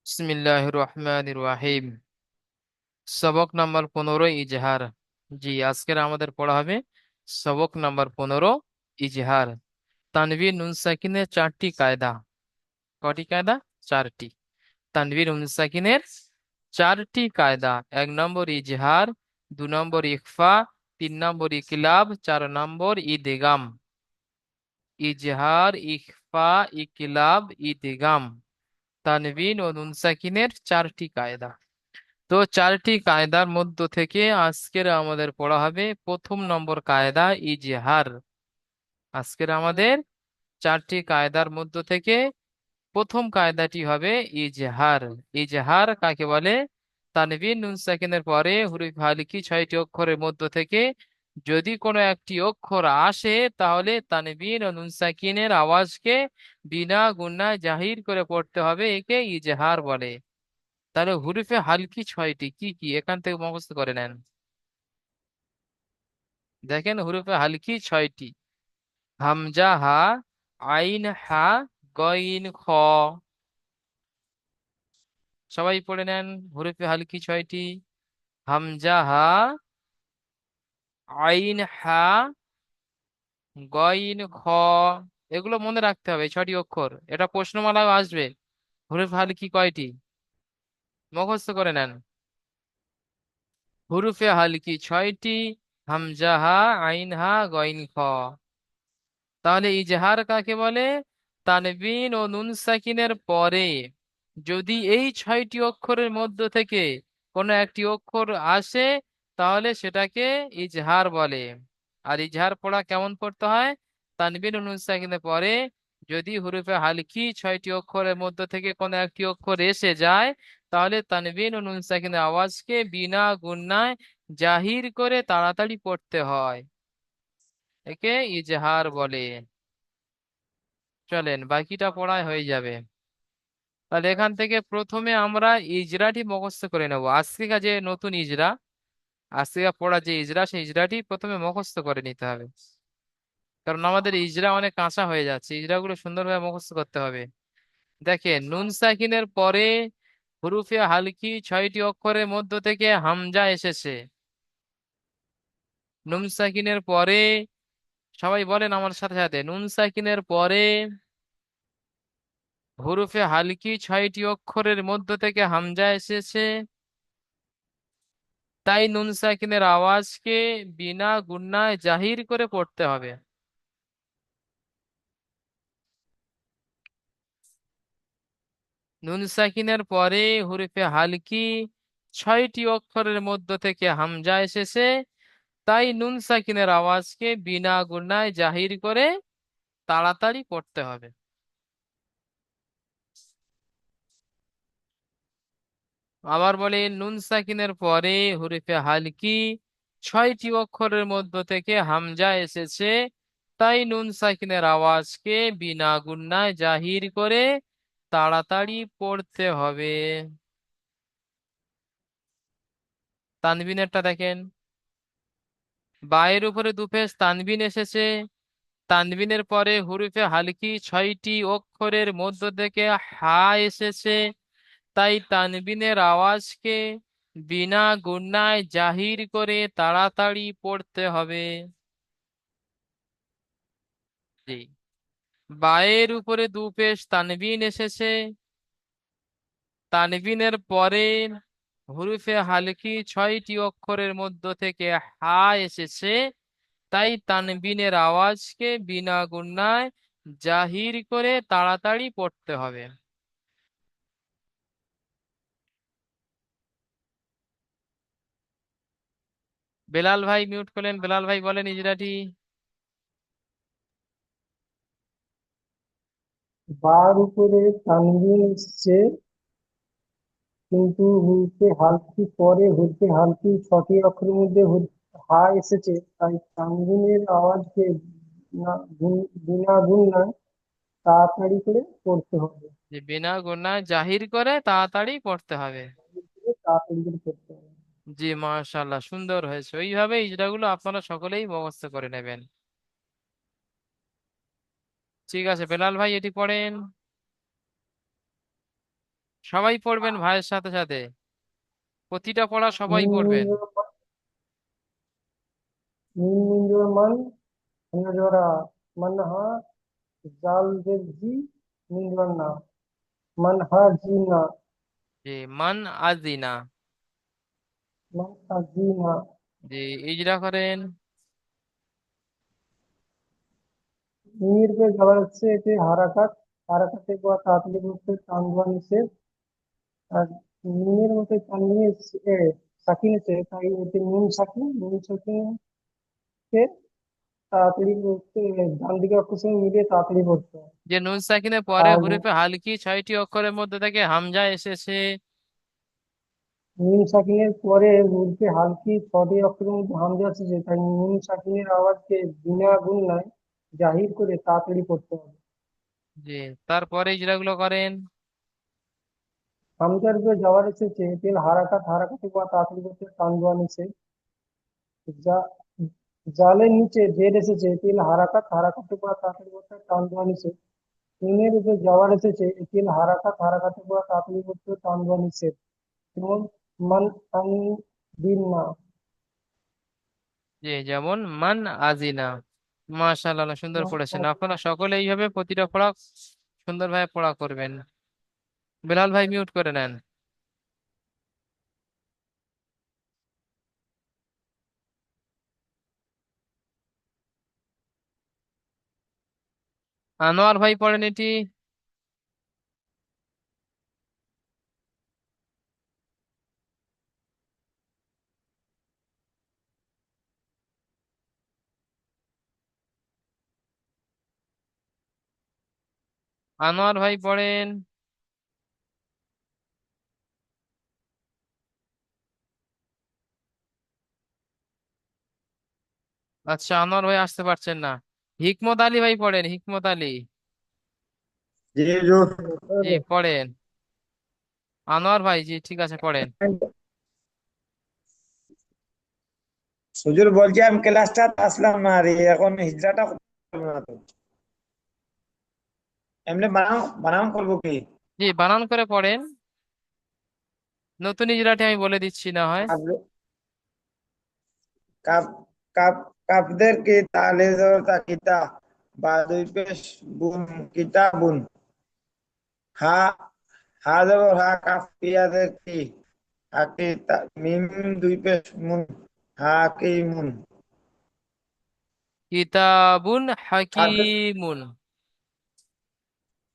বিসমিল্লাহির রহমানির রহিম। সবক নাম্বার 15, ইজহার। জি, আজকের আমাদের পড়া হবে সবক নাম্বার 15, ইজহার। তানভীর নুন সাকিনের চারটি কায়দা। কটি কায়দা? চারটি। তানভীর নুন সাকিনের চারটি কায়দা: 1 নম্বর ইজহার, 2 নম্বর ইখফা, 3 নম্বর ইকলাব, 4 নম্বর ইদগাম। ইজহার, ইখফা, ইকলাব, ইদগাম, তানভীর ও নুন সাকিনের চারটি কায়দা। তো চারটি কায়দার মধ্য থেকে আজকের আমাদের পড়া হবে প্রথম নম্বর কায়দা, ইজহার। আজকের আমাদের চারটি কায়দার মধ্য থেকে প্রথম কায়দাটি হবে ইজহার। ইজহার কাকে বলে? তানভীর নুন সাকিনের পরে হুরুফ হালকি 6টি অক্ষরের মধ্য থেকে যদি কোনো একটি অক্ষর আসে, তাহলে তানভীর ও নুন সাকিনের আওয়াজকে বিনা গুণায় জাহির করে পড়তে হবে, একে ইজহার বলে। তাহলে হুরুফে হালকি 6টি কি কি এখান থেকে মুখস্থ করে নেন। দেখেন, হুরুফে হালকি 6টি: হামজা হা, আইন হা, গইন খ। সবাই পড়ে নেন। হুরুফে হালকি 6টি: হামজা হা, আইন হা, গইন খ। এগুলো মনে রাখতে হবে, 6টি অক্ষর। এটা প্রশ্নমালায় আসবে। হুরুফে হালকি কয়টি? মুখস্থ করে নেন। হুরুফে হালকি 6টি: হামজা হা, আইন হা, গইন খ। তাহলে ইজহার কাকে বলে? তানবিন ও নুন সাকিনের পরে যদি এই 6টি অক্ষরের মধ্য থেকে কোনো একটি অক্ষর আসে, তাহলে সেটাকে ইজহার বলে। আর ইজহার পড়া কেমন পড়তে হয়? তানবিন ও নুন সাকিনের পরে যদি হুরুফে হালকি 6টি অক্ষরের মধ্য থেকে কোনো একটি অক্ষর এসে যায়, তাহলে তানবিন ও নুন সাকিনের আওয়াজকে বিনা গুণায় জাহির করে তাড়াতাড়ি পড়তে হয়, একে ইজহার বলে। চলেন বাকিটা পড়ায় হয়ে যাবে। তাহলে এখান থেকে প্রথমে আমরা ইজরাটি মুখস্থ করে নেব। আজকে যে নতুন ইজরা, আজকে পড়া যে ইজরা, সেই ইজরাটি প্রথমে মুখস্থ করে নিতে হবে। কারণ আমাদের ইজরা অনেক কাঁচা হয়ে যাচ্ছে, ইজরাগুলো সুন্দরভাবে মুখস্থ করতে হবে। দেখেন, নুন সাকিনের পরে হুরুফে হালকি 6টি অক্ষরের মধ্য থেকে হামজা এসেছে। নুন সাকিনের পরে, সবাই বলেন আমার সাথে সাথে, নুন সাকিনের পরে হুরুফে হালকি 6টি অক্ষরের মধ্য থেকে হামজা এসেছে, তাই নুন সাকিনের আওয়াজকে বিনা গুণায় জাহির করে পড়তে হবে। নুন সাকিনের পরে হুরুফে হালকি 6টি অক্ষরের মধ্য থেকে হামজা এসেছে, তাই নুন সাকিনের আওয়াজকে বিনা গুণায় জাহির করে তাড়াতাড়ি পড়তে হবে। আবার বলে, নুন সাকিনের পরে হুরুফে হালকি 6টি অক্ষরের মধ্য থেকে হামজা এসেছে, তাই নুন সাকিনের আওয়াজকে বিনা গুণায় জাহির করে তাড়াতাড়ি পড়তে হবে। তানবিনেরটা দেখেন, বায়ের উপরে দুফেস তানবিন এসেছে। তানবিনের পরে হুরুফে হালকি 6টি অক্ষরের মধ্য থেকে হা এসেছে, তাই তানবিনের আওয়াজকে বিনা গুণায় জাহির করে তাড়াতাড়ি পড়তে হবে। জি, বায়ের উপরে দু পেশ তানবিন এসেছে। তানবিনের পরে হুরুফে হালকি 6টি অক্ষরের মধ্য থেকে হা এসেছে, তাই তানবিনের আওয়াজকে বিনা গুণায় জাহির করে তাড়াতাড়ি পড়তে হবে। বেলাল ভাই মিউট করলেন, বেলাল ভাই বলেন ইজরাটি। বার উপরে তানবিন এসছে, কিন্তু হুরকে হালকি পরে হুরকে হালকি 6টি অক্ষরের মধ্যে হা এসেছে, তাই তানবিনের আওয়াজকে বিনা গুণায় তাড়াতাড়ি করে পড়তে হবে। যে বিনা গুণায় জাহির করে তাড়াতাড়ি পড়তে হবে। তাড়াতাড়ি করে পড়তে হবে। জি, মাশাআল্লাহ, সুন্দর হয়েছে। ওইভাবে ইজরাগুলো আপনারা সকলেই মুখস্থ করে নেবেন। ঠিক আছে বেলাল ভাই, এটি পড়েন। সবাই পড়বেন ভাইয়ের সাথে সাথে, প্রতিটা পড়া সবাই মিন পড়বেন। মিন মিন মিন জোড়া মান, হা জোড়া মান হা, জাল জের জি, মিন জোড়া না, মান হা জি না, জি, মান আজিনা। মান হা জি না। জি, ইজরা করেন। মিমির পে যাওয়া যাচ্ছে, এতে হারাকাত, হারাকাতে বা তাড়াতাড়ি করতে টান দেওয়া নিষেধ। আর মিমের মধ্যে তানবিনে সাকিন আছে, তাই এতে নুন সাকিনকে তাড়াতাড়ি করতে, ডান দিকে অক্ষর সঙ্গে মিলিয়ে তাড়াতাড়ি করতে হয়। যে নুন সাকিনের পরে আর হরফে হালকি 6টি অক্ষরের মধ্যে থেকে হামজা এসেছে। নুন সাকিনের পরে মুখে হালকি ছটি অক্ষরের মধ্যে হামজা এসেছে, তাই নুন সাকিনের আওয়াজকে বিনা গুণনায় জাহির করে তাড়াতাড়ি করতে হবে। জি, তারপরে ইজরাগুলো করেন। হামজার উপরে যাওয়ার এসেছে, তেল হারাকাত, হারাকাতে বা তাড়াতাড়ি করতে টান দেওয়া নিষেধ। যা জালের নিচে জেড এসেছে, তেল হারাকাত, হারাকাতে বা তাড়াতাড়ি করতে টান দেওয়া নিষেধ। নুনের উপরে যাওয়ার এসেছে, তেল হারাকাত, হারাকাতে বা তাড়াতাড়ি করতে টান দেওয়া নিষেধ। যেমন মান আন দিন না। জি, যেমন মান আজিনা। মাশাআল্লাহ, অনেক সুন্দর পড়েছেন আপনারা সকলে। এইভাবে প্রতিটা পড়া সুন্দরভাবে পড়া করবেন। বেলাল ভাই মিউট করে নেন। আনোয়ার ভাই পড়েন এটি। আনোয়ার ভাই পড়েন। আচ্ছা, আনোয়ার ভাই আসতে পারছেন না। হিকমত আলী ভাই পড়েন, হিকমত আলী। জি হুজুর। জি, পড়েন। আনোয়ার ভাই, জি ঠিক আছে, পড়েন। হুজুর বলছি আমি ক্লাসটা আসলাম না রে, এখন হিজড়াটা করবো না তো। এমনি বানাও বানাও করবো কি? জি, বানান করে পড়েন। নতুন ইজরাটি আমি বলে দিচ্ছি না হয়। কাপ কাপ কাপ কাপদের কি তালে জোরতা কিতা, বা দুই পেশ বুন কিতা বুন। হা, হা জবর হা, কাফ পিয়াদের কি, হাকি মিম দুই পেশ মুন, হা কি মুন। কিতাবুন কাপের হাকিমুন।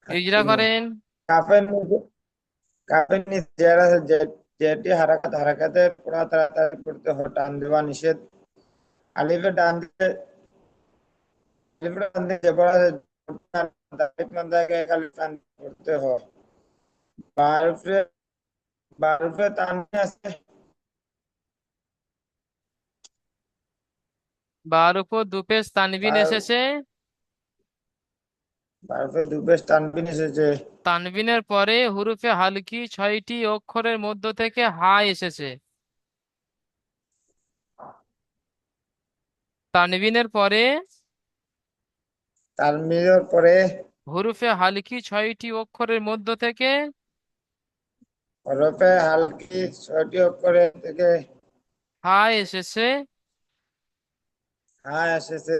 ইজরা হাকিমুন। করেন। কাপের নিচে, কাপের নিচে যারা যেটি হারাকাত, হারাকাতের পড়া তাড়াতাড়ি করতে হয়, টান দেওয়া নিষেধ। আলিফে ডান দিকে, আলিফে ডান দিকে যে পড়া আছে, দাঁড়িয়ে মাথাকে এক আলিফ টান দিয়ে পড়তে হয়। বারফে, বারফে টানে আছে, বার উপর দুপেশ তানবিন বার, এসেছে। বারফে দুপেশ টানবিন এসেছে। তানবিনের পরে হুরুফে হালকি 6টি অক্ষরের মধ্য থেকে হা এসেছে। তানবিনের পরে তানবিনের পরে হুরুফে হালকি 6টি অক্ষরের মধ্য থেকে হরফে হালকি 6টি অক্ষরের থেকে হা এসেছে। হা এসেছে।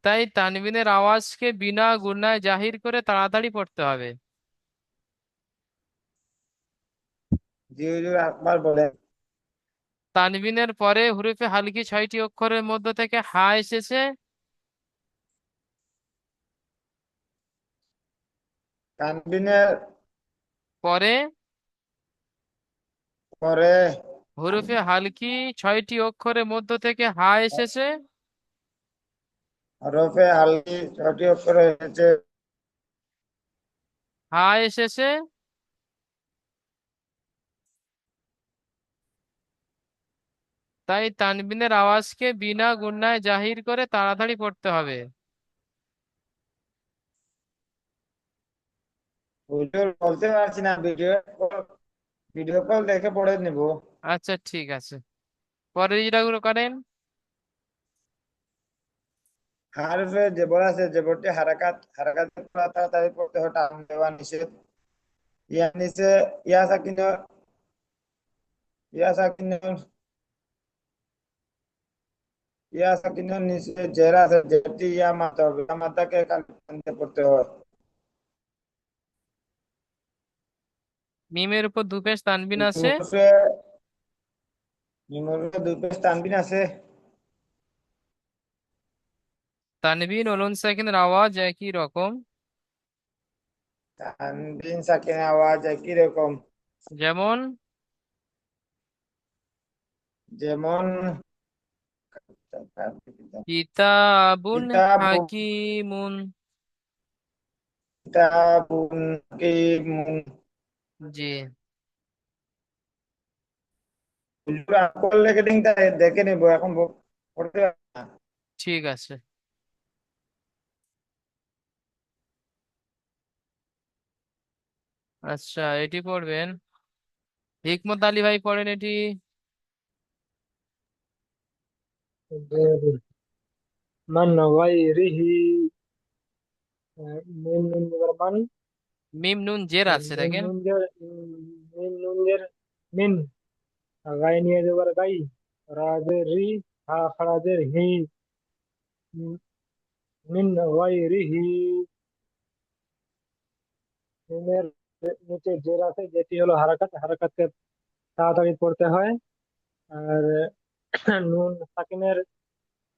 তাই তানবিনের আওয়াজকে বিনা গুণায় জাহির করে তাড়াতাড়ি পড়তে হবে। জি হুজুর আকবার বলেন। তানবিনের পরে হুরুফে হালকি 6টি অক্ষরের মধ্য থেকে হা এসেছে। তানবিনের পরে পরে হুরুফে হালকি 6টি অক্ষরের মধ্য থেকে হা এসেছে। হরফে হালকি 6টি অক্ষর হয়েছে। হা এসেছে। তাই তানবিনের আওয়াজকে বিনা গুণায় জাহির করে তাড়াতাড়ি পড়তে হবে। হুজুর বলতে পারছি না, ভিডিও কল দেখে পড়ে নেব। আচ্ছা, ঠিক আছে, পরের ইরাগুলো করেন। হারফে জেবর আছে, জেবরটি হারাকাত, হারাকাতের পড়া তাড়াতাড়ি পড়তে হয়, টান দেওয়া নিষেধ। ইয়া নিচে ইয়া সাকিন, ইয়া সাকিন, ইয়া সাকিনের নিচে জের আছে, জেরটি ইয়া মারতে হবে, ইয়া মাথাকে কালিতে পড়তে হয়। মিমের উপর দু পেশ তানবিন আছে। মিমুরফে, মিমুরফে দুই পেশ তানবিন আছে। তানবিন ও নুন সাকিনের আওয়াজ একই রকম। তানবিন সাকিনের আওয়াজ একই রকম। যেমন যেমন কিতাবুন কিতাবুন, হাকিমুন। কিতাবুন হাকিমুন। জি, লেখেটিংটা দেখে নেবো এখন, পড়তে হবে না। ঠিক আছে। আচ্ছা, এটি পড়বেন। হিকমত আলী ভাই পড়েন এটি। من غيره من نون من মিম নুন জের আছে من দেখেন। نون من نون من غين يدبر غي راجر ري ها خراجر هي من غيره মিমের নিচে জের আছে যেটি হলো হারাকাত, হারাকাতকে তাড়াতাড়ি পড়তে হয়। আর নুন সাকিনের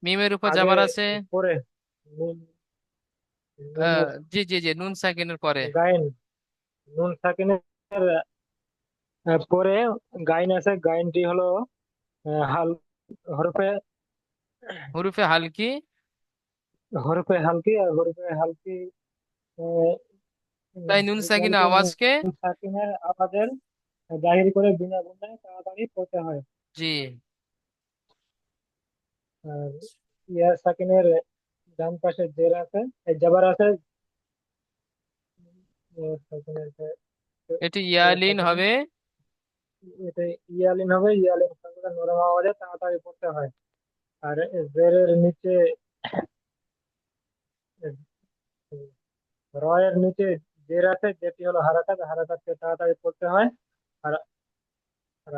মিমের উপর আগে জাবার আছে। পরে নুন নুনের জি জি জি, নুন সাকিনের পরে। গায়েন, নুন সাকিনের পরে গাইন আছে, গাইনটি হলো হাল হরফে, হুরুফে হালকি। হরফে হালকি। আর হরফে হালকি আহ, তাই নুন সাকিনের ইয়ালকে আওয়াজকে। নুন সাকিনের আওয়াজের জাহির করে বিনা গুণায় তাড়াতাড়ি পড়তে হয়। জি, আর ইয়া সাকিনের ডান পাশে জের আছে, জাবার আছে। ইয়া সাকিনের এটি ইয়া ইয়ালিন সাকিনের হবে। এটা ইয়ালিন হবে, ইয়ালিন সঙ্গে নরম আওয়াজে তাড়াতাড়ি পড়তে হয়। আর জেরের নিচে রয়ের নিচে জের আছে যেটি হলো হারাকাত, হারাকাতকে তাড়াতাড়ি পড়তে হয়। আর আর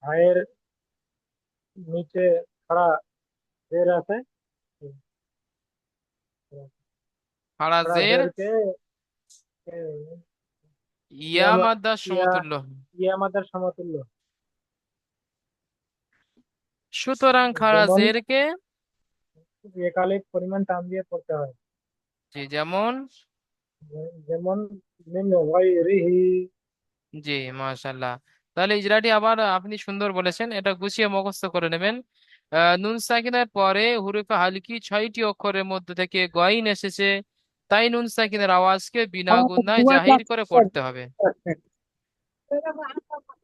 হায়ের নিচে খাড়া জের আছে, খাড়া হারাজের জেরকে ইয়া ইয়া মাদ্দার ইয়া সমতুল্য। ইয়া মাদার সমতুল্য। সুতরাং যেমন খারাজেরকে। একালিক পরিমাণ টান দিয়ে পড়তে হয়। জি, যেমন। যেমন মিন গায়রিহি। জি, মাশাল্লাহ। তাহলে ইজরাটি আবার আপনি সুন্দর বলেছেন, এটা গুছিয়ে মুখস্থ করে নেবেন। নুন সাকিনের পরে হুরুফে হালকি 6টি অক্ষরের মধ্যে থেকে গইন এসেছে। তাই নুন সাকিনের আওয়াজকে বিনা গুণায় জাহির করে পড়তে হবে।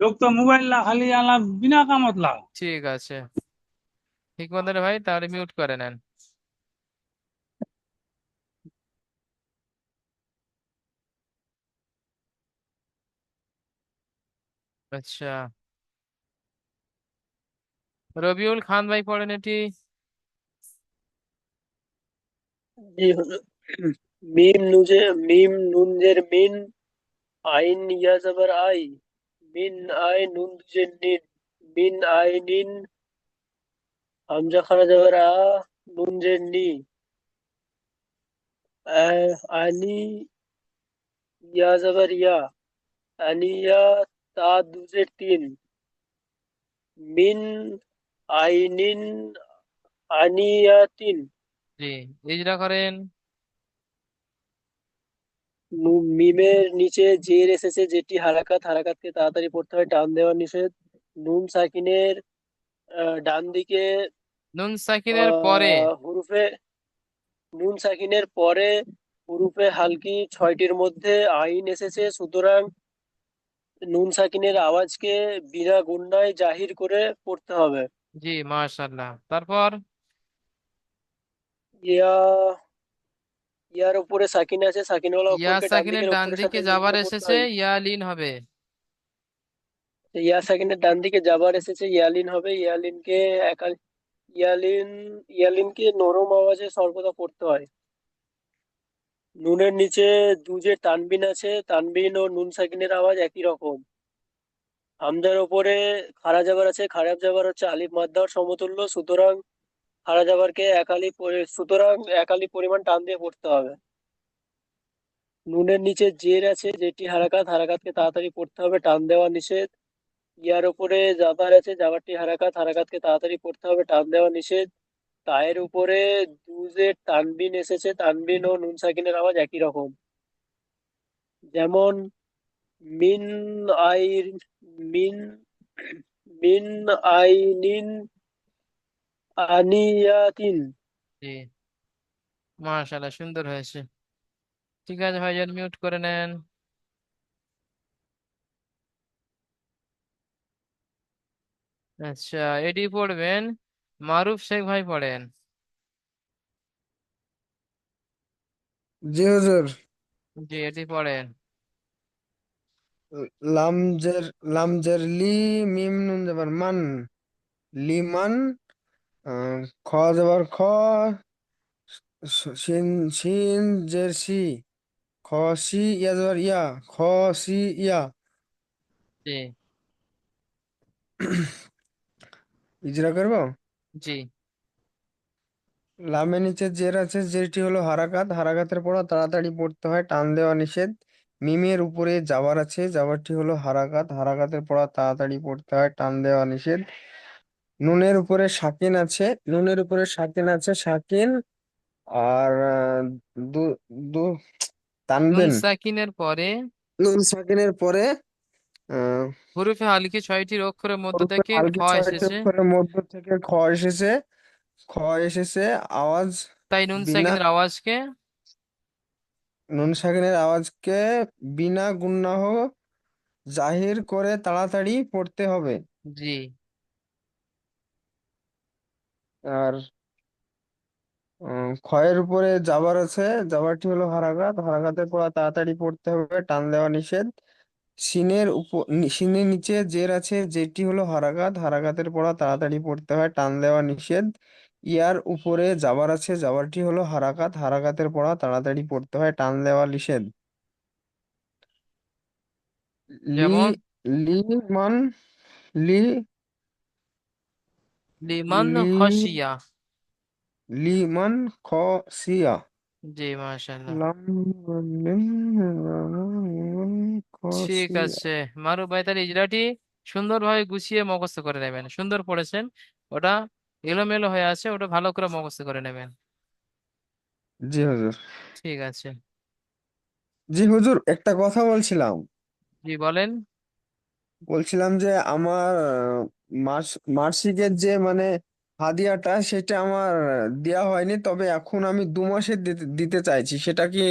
लोग तो मोबाइल ला खाली आला बिना कामत ला। ঠিক আছে। হিকমত আলী ভাই তাহলে মিউট করে নেন। আচ্ছা, রবিউল খান ভাই পড়েন এটি। জি হুজুর। মিম নুনজের মিন, আইন ইয়া জবর আই, মিন আই নুন দুজের নিন, মিন আই নিন, হামজা খারা জবর আ, নুন জের নি, আনি ইয়া জবর ইয়া, আনিয়া তা দুজের তিন, মিন আইনিন আনিয়াতিন। জি, ইজরা করেন। মিমের নিচে জের এসেছে যেটি হারাকাত, হারাকাতকে তাড়াতাড়ি পড়তে হয়, টান দেওয়া নিষেধ। নুন সাকিনের ডান দিকে নুন সাকিনের পরে। হুরুফে, নুন সাকিনের পরে হুরুফে হালকি 6টির মধ্যে আইন এসেছে, সুতরাং নুন সাকিনের আওয়াজকে বিনা গুণায় জাহির করে পড়তে হবে। জি, মাশাল্লাহ। তারপর ইয়া, ইয়ার উপরে সাকিন আছে, সাকিনওয়ালা ইয়া অক্ষরকে ডান সাকিনের দিকের ডান অক্ষরের সাথে দিকে মিলিয়ে যাবার পড়তে এসেছে, হয়। ইয়া লিন হবে। ইয়া সাকিনের ডান দিকে যাবার এসেছে, ইয়ালিন হবে। ইয়ালিন, ইয়ালিনকে নরম আওয়াজে সর্বদা পড়তে হয়। নুনের নিচে দু যে তানবিন আছে, তানবিন ও নুন সাকিনের আওয়াজ একই রকম। হামজার ওপরে খাড়া জাবার আছে, খাড়া জাবার হচ্ছে আলিফ মাদ্দার সমতুল্য, সুতরাং খাড়া জাবারকে সুতরাং একালি পরিমাণ টান দিয়ে পড়তে হবে। নুনের নিচে জের আছে, যেটি হারাকাত, হারাকাতকে তাড়াতাড়ি পড়তে হবে, টান দেওয়া নিষেধ। ইয়ার উপরে জাবার আছে, জাবারটি হারাকাত, হারাকাতকে তাড়াতাড়ি পড়তে হবে, টান দেওয়া নিষেধ। তায়ের উপরে দুজের তানবিন এসেছে, তানবিন ও নুন সাকিনের আওয়াজ একই রকম। যেমন মিন আই মিন মিন আইনিন আনিয়াতিন। জি, মাশাআল্লাহ, সুন্দর হয়েছে। ঠিক আছে ভাইজান, মিউট করে নেন। আচ্ছা, এটি পড়বেন, মারুফ শেখ ভাই পড়েন। জি হুজুর। জি, এটি পড়েন। লামজের লামজের লি, মিম নুন যাবার মান, লিমান। আহ, খ যাবার খ, শিন শিন জের সি, খ সি ইয়া যাবার ইয়া, খ সি ইয়া। জি। ইজরা করবো। জি। লামের নিচে জের আছে, জেরটি হলো হারাকাত, হারাকাতের পড়া তাড়াতাড়ি পড়তে হয়, টান দেওয়া নিষেধ। মিমের উপরে জাবার আছে, জাবারটি হলো হারাকাত, হারাকাতের পড়া তাড়াতাড়ি পড়তে হয়, টান দেওয়া নিষেধ। নুনের উপরে সাকিন আছে, নুনের উপরে সাকিন আছে, সাকিন। আর দু দু নুন টানবেন। সাকিনের পরে নুন সাকিনের পরে আহ হরফে হালকি 6টির অক্ষরের মধ্য হরফে থেকে খ হালকি ছয়টি এসেছে, অক্ষরের মধ্য থেকে খ এসেছে। খ এসেছে, আওয়াজ তাই নুন বিনা সাকিনের আওয়াজকে। নুন সাকিনের আওয়াজকে বিনা গুণাহ জাহির করে তাড়াতাড়ি পড়তে হবে। জি। আর ক্ষয়ের উপরে জাবার আছে, জাবারটি হলো হারাকাত, হারাকাতের পড়া তাড়াতাড়ি পড়তে হবে, টান দেওয়া নিষেধ। সিনের নিচে জের আছে, যেটি হলো হারাকাত, হারাকাতের পড়া তাড়াতাড়ি পড়তে হয়, টান দেওয়া নিষেধ। ইয়ার উপরে জাবার আছে, জাবারটি হলো হারাকাত, হারাকাতের পড়া তাড়াতাড়ি পড়তে হয়, টান দেওয়া নিষেধ। লি যেমন লি মান লি লিমান লি খসিয়া। লিমান খ সিয়া। জি, মাশাআল্লাহ। লাম মিম মিম খ ঠিক সিয়া। আছে, মারুফ ভাই, তাহলে ইজরাটি সুন্দরভাবে গুছিয়ে মুখস্থ করে নেবেন। সুন্দর পড়েছেন। ওটা এলোমেলো হয়ে আছে, ওটা ভালো করে মুখস্থ করে নেবেন। জি হুজুর। ঠিক আছে। জি হুজুর, একটা কথা বলছিলাম। জি, বলেন। বলছিলাম যে আমার মার্কশিটের যে মানে হাদিয়াটা, সেটা আমার দেয়া হয়নি, তবে এখন আমি 2 মাসের দিতে দিতে চাইছি, সেটা কি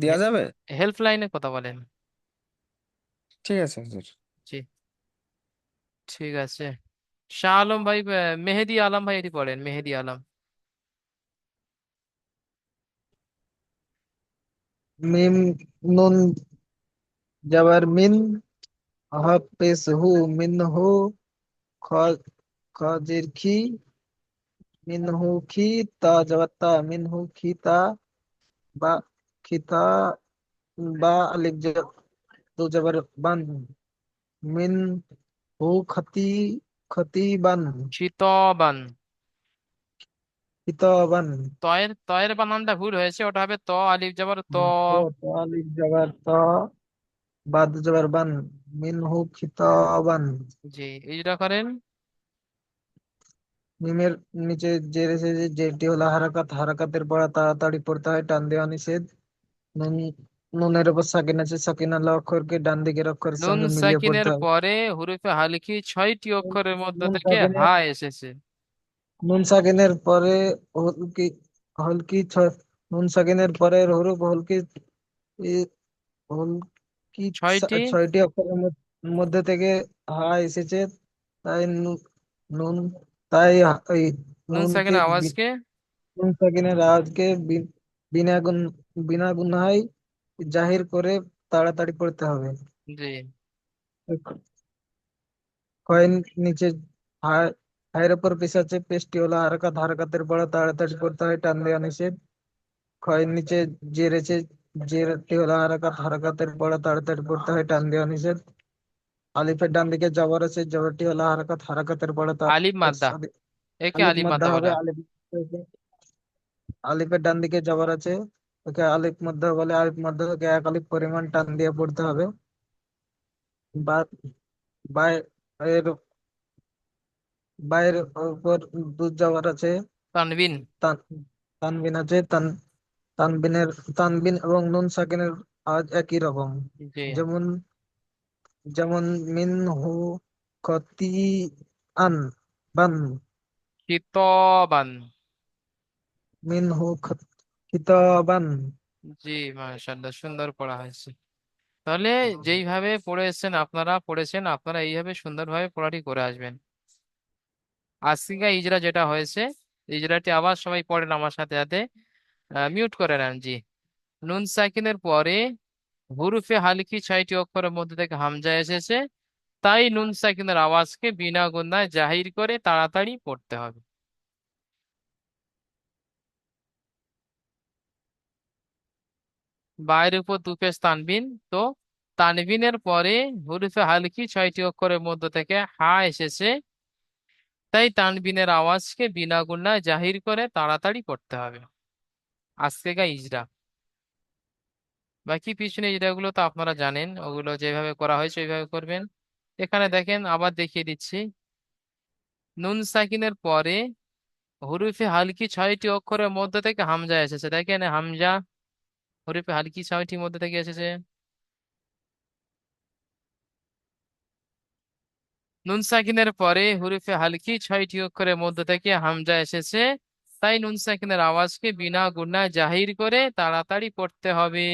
দেয়া যাবে? হেল্পলাইনে কথা বলেন। ঠিক আছে হুজুর। জি। ঠিক আছে। শাহ আলম ভাই, মেহেদি আলম ভাই এটি পড়েন, মেহেদি আলম। মিম নুন জাবার মিন, হাফেজ হু মিনহু, খ খাজির খি, মিনহু খি, তা জাবার তা, মিনহু খি তা, বা খিতা, বা আলিফ দু জাবার বান, মিন হু খতি, খতিবান, শীতবান। কিতাবান। তয়ের বানানটা ভুল হয়েছে, ওটা হবে ত আলিফ যাবার ত। ও তা আলিফ জাবার তা, বা দু জাবার বান, মিনহু খিতাবান। জি, ইজরা করেন। মিমের নিচে জের এসেছে, জেরটি হলো হারাকাত, হারাকাতের পড়া তাড়াতাড়ি পড়তে হয়, টান দেওয়া নিষেধ। নুন নুনের উপর সাকিন আছে, সাকিন আল্লাহ অক্ষরকে ডান দিকের অক্ষরের নুন সঙ্গে মিলিয়ে সাকিনের পড়তে হয়। পরে হরফে হালকি 6টি অক্ষরের মধ্য নুন থেকে হা সাকিনের এসেছে। নুন সাকিনের পরে হলকি হলকি নুন সাকিনের পরে হরুপ হলকি, ই- হলকি 6টি। ছয়টি অক্ষরের মধ্যে থেকে হা এসেছে। তাই নুন তাই এই নুন নুনকে সাকিনের আওয়াজকে। নুন সাকিনের আওয়াজকে বিনা বিনা গুনহায় জাহির করে তাড়াতাড়ি পড়তে হবে। জি। কয়েন নিচে হায়, হায়ের উপর পেশ আছে, পেশটি হলো হারাকাত, হারাকাতের পড়া তাড়াতাড়ি পড়তে হয়, টান দেওয়া নিষেধ। কয়েন নিচে জের আছে, জেরটি হলো হারাকাত হারাকাতের পরে তাড়াতাড়ি পড়তে হয় টান দেওয়া নিষেধ। আলিফের ডান দিকে জবর আছে, জবরটি হলো হারাকাত হারাকাতের পরে আলিফ মাদ্দা, সরি, একে আলিফ আলিফ মধ্যে মাদ্দা বলে। হবে। আলিফের ডান দিকে জবর আছে, ওকে আলিফ মধ্যে বলে। আলিফ মধ্যে থেকে এক আলিফ পরিমাণ টান দিয়ে পড়তে হবে। বা বাই এর বাইরের উপর দুধ জবর আছে, তানবিন। তান তানবিন আছে। তানবিনের তানবিন এবং নুন সাকিনের আওয়াজ একই রকম। জি। যেমন যেমন মিনহু খতি আন বান, কিতবান। মিনহু খিতাবান। জি, মাশাআল্লাহ, সুন্দর পড়া হয়েছে। তাহলে যেইভাবে পড়েছেন আপনারা এইভাবে সুন্দরভাবে পড়াটি করে আসবেন। আজকে ইজরা যেটা হয়েছে, ইজরাটি আবার সবাই পড়েন আমার সাথে সাথে। মিউট করে নেন। জি। নুন সাকিনের পরে হুরুফে হালকি 6টি অক্ষরের মধ্যে থেকে হামজা এসেছে, তাই নুন সাকিনের আওয়াজকে বিনা গুণায় জাহির করে তাড়াতাড়ি পড়তে হবে। বাইরের উপর দুপেশ তানবিন। তো তানবিনের পরে হুরুফে হালকি 6টি অক্ষরের মধ্যে থেকে হা এসেছে, তাই তানবিনের আওয়াজকে বিনা গুণায় জাহির করে তাড়াতাড়ি পড়তে হবে। আজকে ইজরা। বাকি পিছনে ইজরাগুলো তো আপনারা জানেন, ওগুলো যেভাবে করা হয়েছে ওইভাবে করবেন। এখানে দেখেন, আবার দেখিয়ে দিচ্ছি। নুন সাকিনের পরে হুরুফে হালকি 6টি অক্ষরের মধ্যে থেকে হামজা এসেছে। দেখেন হামজা হুরুফে হালকি 6টির মধ্যে থেকে এসেছে। নুন সাকিনের পরে হুরুফে হালকি 6টি অক্ষরের মধ্যে থেকে হামজা এসেছে, তাই নুন সাকিনের আওয়াজকে বিনা গুণায় জাহির করে তাড়াতাড়ি পড়তে হবে।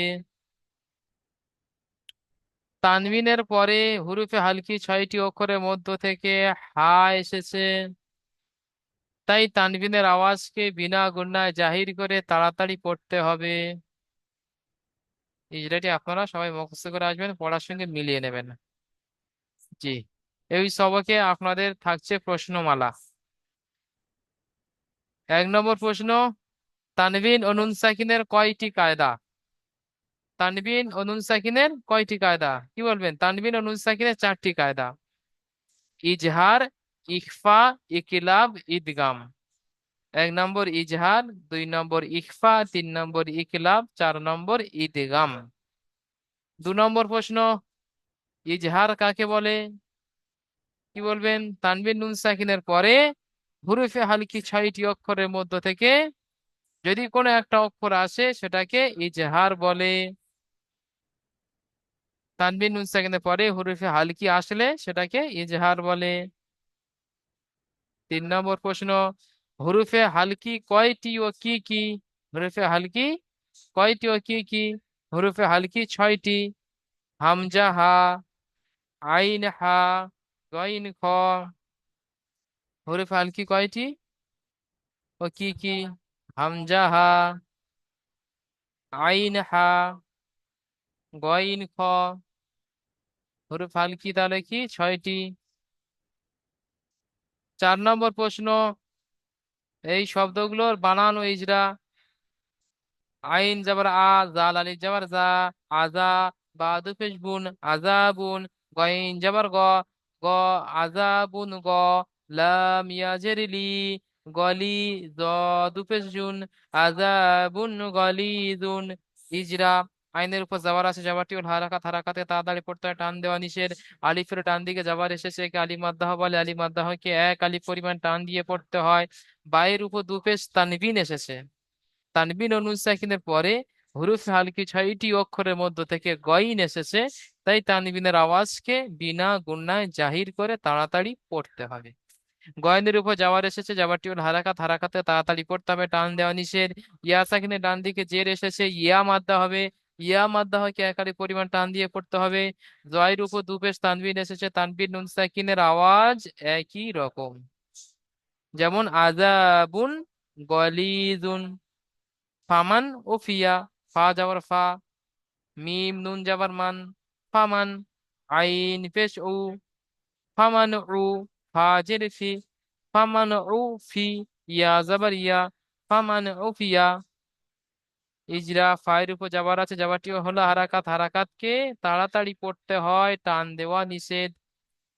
তানবিনের পরে হুরুফে হালকি 6টি অক্ষরের মধ্য থেকে হা এসেছে, তাই তানবিনের আওয়াজকে বিনা গুণায় জাহির করে তাড়াতাড়ি পড়তে হবে। ইজরাটি আপনারা সবাই মুখস্থ করে আসবেন, পড়ার সঙ্গে মিলিয়ে নেবেন। জি। এই সবকে আপনাদের থাকছে প্রশ্নমালা। 1 নম্বর প্রশ্ন, তানবিন ও নুন সাকিনের কয়টি কায়দা? তানবিন ও নুন সাকিনের কয়টি কায়দা? কি বলবেন? তানবিন ও নুন সাকিনের 4টি কায়দা: ইজহার, ইখফা, ইকিলাব, ইদগাম। 1 নম্বর ইজহার, 2 নম্বর ইখফা, 3 নম্বর ইকিলাব, 4 নম্বর ইদগাম। 2 নম্বর প্রশ্ন, ইজহার কাকে বলে? কি বলবেন? তানবিন নুন সাকিনের পরে হুরুফে হালকি 6টি অক্ষরের মধ্য থেকে যদি কোনো একটা অক্ষর আসে সেটাকে ইজহার বলে। তানবিন নুন সাকিনের পরে হুরুফে হালকি আসলে সেটাকে ইজহার বলে। 3 নম্বর প্রশ্ন, হুরুফে হালকি কয়টি ও কি কি? হুরুফে হালকি কয়টি ও কি কি? হুরুফে হালকি 6টি: হামজা হা, আইন হা, গইন খ। হুরুফে হালকি কয়টি ও কি কি? হামজা হা, আইন হা, গইন খ। হুরুফে হালকি তাহলে কি 6টি। 4 নম্বর প্রশ্ন, এই শব্দগুলোর বানান ও ইজরা। আইন যাবার আ, জাল আলিফ যাবার জা, আজা। বা দুপেশ বুন, আজাবুন। গইন যাবার গ, গ আজাবুন গ। লাম ইয়াজের লি, গলি। জ দুপেশ জুন, আজাবুন গলিজুন। ইজরা। আইনের উপর যাবার আছে, যাবারটি হল হারাকাত, হারাকাতে তাড়াতাড়ি পড়তে হয়, টান দেওয়া নিষেধ। আলিফের ডান দিকে যাবার এসেছে, একে আলিফ মাদ্দাহ বলে। আলিফ মাদ্দাহকে 1 আলিফ পরিমাণ টান দিয়ে পড়তে হয়। বায়ের উপর দুপেশ তানবিন এসেছে। তানবিন ও নুন সাকিনের পরে হুরুফ হালকি 6টি অক্ষরের মধ্য থেকে গইন এসেছে, তাই তানবিনের আওয়াজকে বিনা গুণায় জাহির করে তাড়াতাড়ি পড়তে হবে। গয়নের উপর যাওয়ার এসেছে, যাওয়ারটি হল হারাকাত, হারাকাতে তাড়াতাড়ি পড়তে হবে, টান দেওয়া নিষেধ। ইয়া সাকিনের ডান দিকে জের এসেছে, ইয়া মাদ্দা হবে। ইয়া মাদ্দা হয়কে 1 আলিফ পরিমাণ টান দিয়ে পড়তে হবে। জয়ের উপর দুপেশ তানবিন এসেছে, তানবিন নুন সাকিনের আওয়াজ একই রকম। যেমন আযাবুন গলিজুন। ফামান ও ফিয়া, ফা যাবার ফা, মিম নুন যাবার মান, ফামান। আইন পেশ উ, ফামান উ, ফা জের ফি, ফামান উ ফি। ইয়া যাবার ইয়া, ফামান উ ফিয়া। ইজরা ফায়ের উপর যাবার আছে, যাবারটিও হলো হারাকাত, হারাকাতকে তাড়াতাড়ি পড়তে হয়, টান দেওয়া নিষেধ।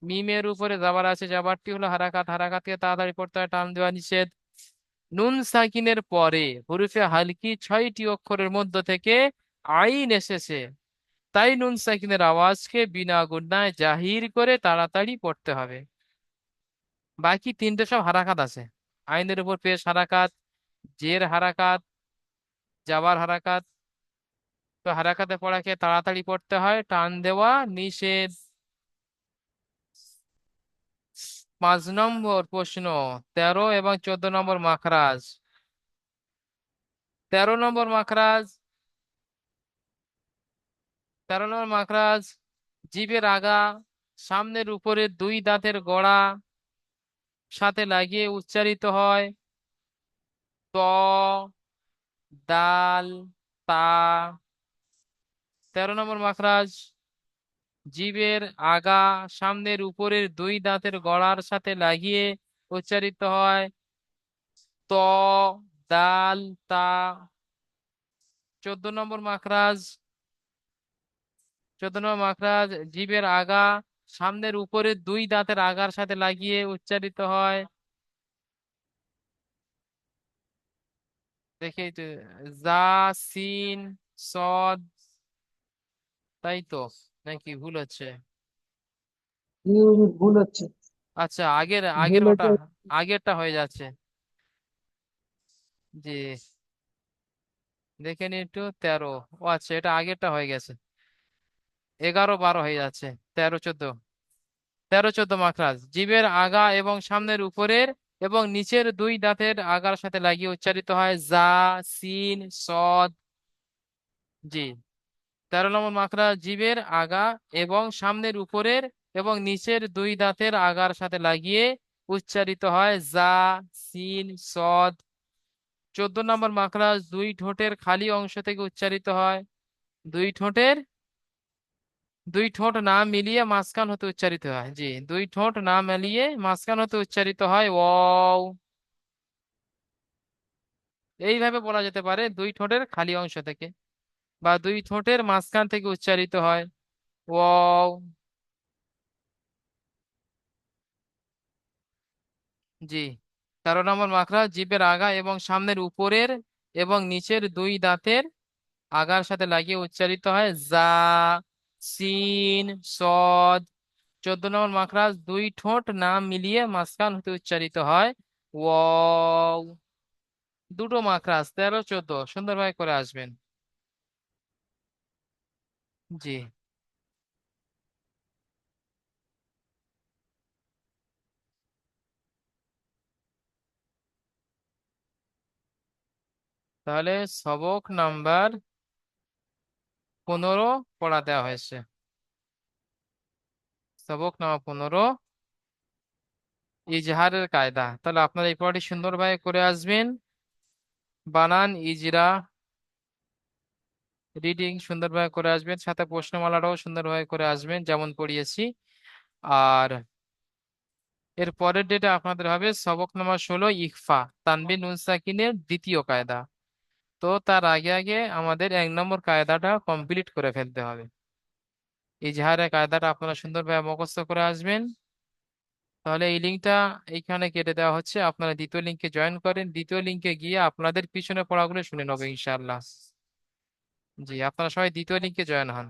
মিমের উপরে যাবার আছে, যাবারটি হলো হারাকাত, হারাকাতকে তাড়াতাড়ি পড়তে হয়, টান দেওয়া নিষেধ। নুন সাকিনের পরে হরফে হালকি 6টি অক্ষরের মধ্য থেকে আইন এসেছে, তাই নুন সাকিনের আওয়াজকে বিনা গুণায় জাহির করে তাড়াতাড়ি পড়তে হবে। বাকি তিনটে সব হারাকাত আছে। আইনের উপর পেশ হারাকাত, জের হারাকাত, জাবার হারাকাত। তো হারাকাতে পড়াকে তাড়াতাড়ি পড়তে হয়, টান দেওয়া নিষেধ। 5 নম্বর প্রশ্ন, 13 এবং 14 নম্বর মাখরাজ। 13 নম্বর মাখরাজ, 13 নম্বর মাখরাজ, জিভের আগা সামনের উপরে দুই দাঁতের গোড়া সাথে লাগিয়ে উচ্চারিত হয়। ত, দাল, তা। 13 নম্বর মাখরাজ, জিভের আগা সামনের উপরের দুই দাঁতের গোড়ার সাথে লাগিয়ে উচ্চারিত হয়। ত, দাল, তা। 14 নম্বর মাখরাজ, 14 নম্বর মাখরাজ, জিভের আগা সামনের উপরের দুই দাঁতের আগার সাথে লাগিয়ে উচ্চারিত হয়। দেখে এই তো, জা, সিন, সদ, তাই তো নাকি ভুল হচ্ছে? ভুল হচ্ছে। আচ্ছা, আগের আগের ভুল ওটা, হচ্ছে। আগেরটা হয়ে যাচ্ছে। জি, দেখে নি একটু। 13, ও আচ্ছা, এটা আগেরটা হয়ে গেছে। 11, 12 হয়ে যাচ্ছে। 13, 14। 13, 14 মাখরাজ, জিভের আগা এবং সামনের উপরের এবং নিচের দুই দাঁতের আগার সাথে লাগিয়ে উচ্চারিত হয়। জা, সিন, সদ। জি। 13 নম্বর মাখরাজ, জিভের আগা এবং সামনের উপরের এবং নিচের দুই দাঁতের আগার সাথে লাগিয়ে উচ্চারিত হয়। জা, সিন, সদ। 14 নম্বর মাখরাজ, দুই ঠোঁটের খালি অংশ থেকে উচ্চারিত হয়। দুই ঠোঁটের, দুই ঠোঁট না মিলিয়ে মাঝখান হতে উচ্চারিত হয়। জি, দুই ঠোঁট না মিলিয়ে মাঝখান হতে উচ্চারিত হয়। ওয়াও। এইভাবে বলা যেতে পারে, দুই ঠোঁটের খালি অংশ থেকে বা দুই ঠোঁটের মাঝখান থেকে উচ্চারিত হয়। ওয়াও। জি। 13 নম্বর মাখরাজ, জিভের আগা এবং সামনের উপরের এবং নিচের দুই দাঁতের আগার সাথে লাগিয়ে উচ্চারিত হয়। জা, সিন, সদ। 14 নম্বর মাখরাজ, দুই ঠোঁট না মিলিয়ে মাঝখান হতে উচ্চারিত হয়। ওয়াও। দুটো মাখরাজ, 13, 14 সুন্দরভাবে করে আসবেন। জি। তাহলে সবক নাম্বার 15 পড়া দেওয়া হয়েছে। সবক নাম্বার 15, ইজহারের কায়দা। তাহলে আপনারা এই পড়াটি সুন্দরভাবে করে আসবেন। বানান, ইজরা, রিডিং সুন্দরভাবে করে আসবেন, সাথে প্রশ্নমালাটাও সুন্দরভাবে করে আসবেন যেমন পড়িয়েছি। আর এর পরের ডেটা আপনাদের হবে সবক নাম্বার 16, ইকফা, তানবিন নুন সাকিনের দ্বিতীয় কায়দা। তো তার আগে আগে আমাদের 1 নম্বর কায়দাটা কমপ্লিট করে ফেলতে হবে। ইজহারের কায়দাটা আপনারা সুন্দরভাবে মুখস্থ করে আসবেন। তাহলে এই লিঙ্কটা এইখানে কেটে দেওয়া হচ্ছে, আপনারা দ্বিতীয় লিঙ্কে জয়েন করেন, দ্বিতীয় লিঙ্কে গিয়ে আপনাদের পিছনে পড়াগুলো শুনে নেবে ইনশাআল্লাহ। জি, আপনারা সবাই দ্বিতীয় লিঙ্কে জয়েন হন।